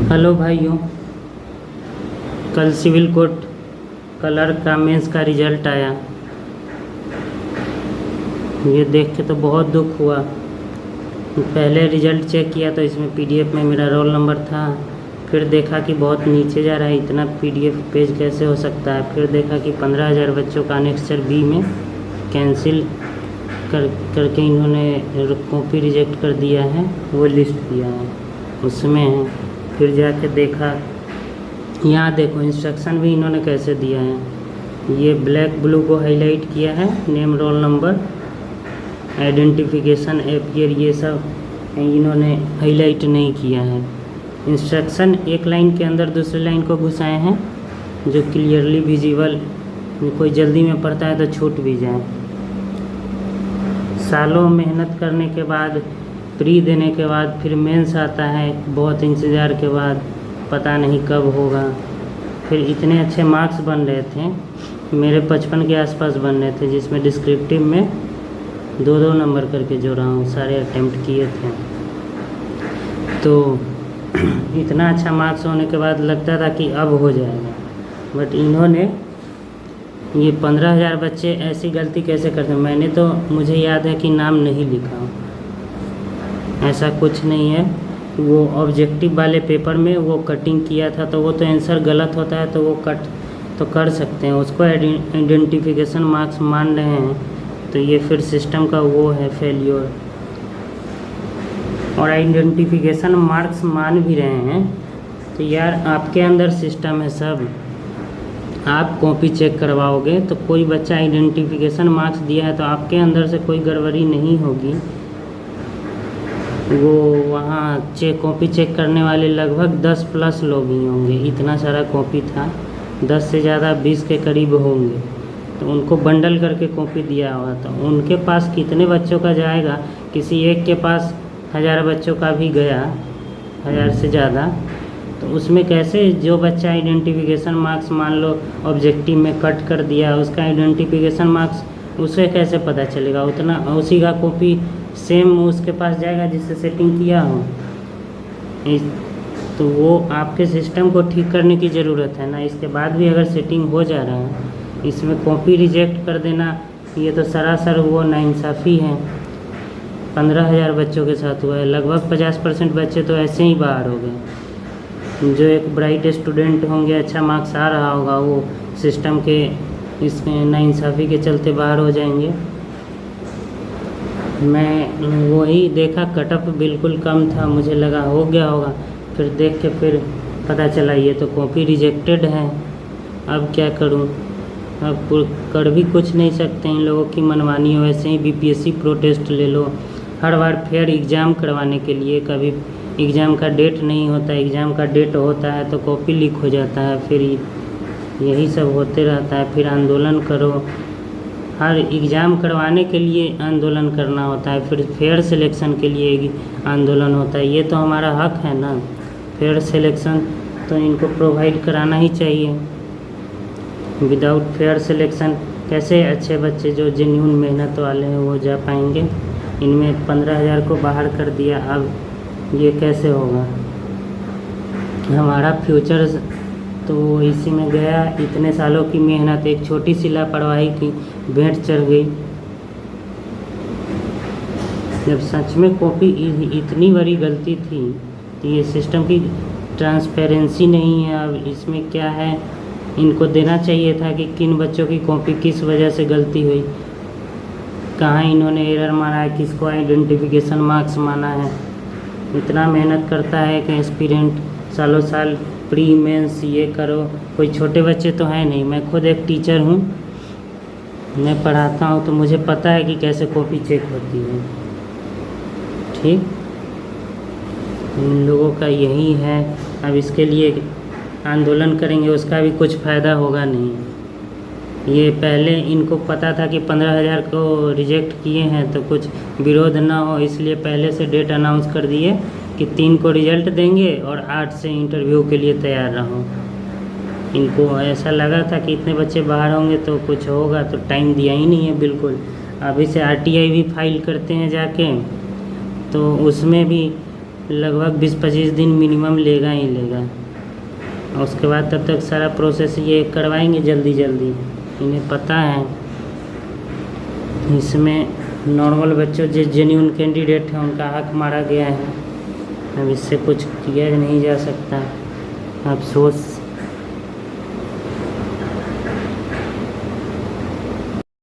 Hello भाइयों, कल civil court clerk का मेंस का रिज़ल्ट आया। ये देख के तो बहुत दुख हुआ। पहले रिज़ल्ट चेक किया तो इसमें पीडीएफ में मेरा रोल नंबर था। फिर देखा कि बहुत नीचे जा रहा है, इतना पीडीएफ पेज कैसे हो सकता है। फिर देखा कि 15,000 बच्चों का अनेक्सर बी में कैंसिल करके इन्होंने कॉपी रिजेक्ट कर दिया है, वो लिस्ट दिया है उसमें है। फिर जाके देखा, यहाँ देखो इंस्ट्रक्शन भी इन्होंने कैसे दिया है। ये ब्लैक ब्लू को हाईलाइट किया है, name roll number identification appear, ये सब इन्होंने हाईलाइट नहीं किया है। इंस्ट्रक्शन एक लाइन के अंदर दूसरी लाइन को घुसाए हैं जो क्लियरली विजिबल, कोई जल्दी में पढ़ता है तो छूट भी जाए। सालों मेहनत करने के बाद, प्री देने के बाद फिर मेंस आता है, बहुत इंतज़ार के बाद, पता नहीं कब होगा। फिर इतने अच्छे मार्क्स बन रहे थे, मेरे 55 के आसपास बन रहे थे, जिसमें डिस्क्रिप्टिव में 2-2 नंबर करके जो रहा हूँ, सारे अटेम्प्ट किए थे। तो इतना अच्छा मार्क्स होने के बाद लगता था कि अब हो जाएगा, बट इन्होंने ये 15,000 बच्चे ऐसी गलती कैसे करते हैं। मैंने तो, मुझे याद है कि नाम नहीं लिखा, ऐसा कुछ नहीं है। वो ऑब्जेक्टिव वाले पेपर में वो कटिंग किया था, तो वो तो आंसर गलत होता है तो वो कट तो कर सकते हैं, उसको आइडेंटिफिकेशन मार्क्स मान रहे हैं, तो ये फिर सिस्टम का वो है फेलियर। और आइडेंटिफिकेशन मार्क्स मान भी रहे हैं तो यार आपके अंदर सिस्टम है सब, आप कॉपी चेक करवाओगे तो कोई बच्चा आइडेंटिफिकेशन मार्क्स दिया है तो आपके अंदर से कोई गड़बड़ी नहीं होगी। वो वहाँ कॉपी चेक करने वाले लगभग 10+ लोग ही होंगे, इतना सारा कॉपी था, 10 से ज़्यादा 20 के करीब होंगे। तो उनको बंडल करके कॉपी दिया हुआ था, उनके पास कितने बच्चों का जाएगा। किसी एक के पास 1000 बच्चों का भी गया, 1000 से ज़्यादा, तो उसमें कैसे जो बच्चा आइडेंटिफिकेशन मार्क्स मान लो ऑब्जेक्टिव में कट कर दिया, उसका आइडेंटिफिकेशन मार्क्स उसे कैसे पता चलेगा। उतना उसी का कॉपी सेम उसके पास जाएगा जिससे सेटिंग किया हो। तो वो आपके सिस्टम को ठीक करने की ज़रूरत है ना। इसके बाद भी अगर सेटिंग हो जा रहा है, इसमें कॉपी रिजेक्ट कर देना, ये तो सरासर वो नाइंसाफ़ी है। 15,000 बच्चों के साथ हुआ है, लगभग 50% बच्चे तो ऐसे ही बाहर हो गए। जो एक ब्राइट स्टूडेंट होंगे, अच्छा मार्क्स आ रहा होगा, वो सिस्टम के इस नाइंसाफ़ी के चलते बाहर हो जाएंगे। मैं वही देखा, कटअप बिल्कुल कम था, मुझे लगा हो गया होगा, फिर देख के फिर पता चला ये तो कॉपी रिजेक्टेड है। अब क्या करूं, अब कर भी कुछ नहीं सकते, इन लोगों की मनमानी हो। ऐसे ही बीपीएससी प्रोटेस्ट ले लो, हर बार फेयर एग्ज़ाम करवाने के लिए, कभी एग्ज़ाम का डेट नहीं होता, एग्ज़ाम का डेट होता है तो कॉपी लीक हो जाता है, फिर यही सब होते रहता है। फिर आंदोलन करो, हर एग्ज़ाम करवाने के लिए आंदोलन करना होता है, फिर फेयर सिलेक्शन के लिए आंदोलन होता है। ये तो हमारा हक है ना, फेयर सिलेक्शन तो इनको प्रोवाइड कराना ही चाहिए। विदाउट फेयर सिलेक्शन कैसे अच्छे बच्चे जो जेन्युइन मेहनत वाले हैं वो जा पाएंगे। इनमें 15,000 को बाहर कर दिया, अब ये कैसे होगा। हमारा फ्यूचर तो इसी में गया। इतने सालों की मेहनत एक छोटी सी लापरवाही की भेंट चढ़ गई। जब सच में कॉपी इतनी बड़ी गलती थी तो ये सिस्टम की ट्रांसपेरेंसी नहीं है। अब इसमें क्या है, इनको देना चाहिए था कि किन बच्चों की कॉपी किस वजह से गलती हुई, कहाँ इन्होंने एरर मारा है, किसको आइडेंटिफिकेशन मार्क्स माना है। इतना मेहनत करता है कि एस्पिरेंट, सालों साल प्री मेंस ये करो, कोई छोटे बच्चे तो हैं नहीं। मैं खुद एक टीचर हूँ, मैं पढ़ाता हूँ, तो मुझे पता है कि कैसे कॉपी चेक होती है। ठीक, इन लोगों का यही है। अब इसके लिए आंदोलन करेंगे, उसका भी कुछ फ़ायदा होगा नहीं। ये पहले इनको पता था कि 15,000 को रिजेक्ट किए हैं तो कुछ विरोध ना हो, इसलिए पहले से डेट अनाउंस कर दिए कि 3 को रिजल्ट देंगे और 8 से इंटरव्यू के लिए तैयार रहो। इनको ऐसा लगा था कि इतने बच्चे बाहर होंगे तो कुछ होगा, तो टाइम दिया ही नहीं है बिल्कुल। अभी से आरटीआई भी फाइल करते हैं जाके, तो उसमें भी लगभग 20-25 दिन मिनिमम लेगा ही लेगा। और उसके बाद तब तक सारा प्रोसेस ये करवाएंगे जल्दी जल्दी, इन्हें पता है। इसमें नॉर्मल बच्चों जो जेन्युइन कैंडिडेट हैं उनका हक मारा गया है। अब इससे कुछ किया नहीं जा सकता। अफसोस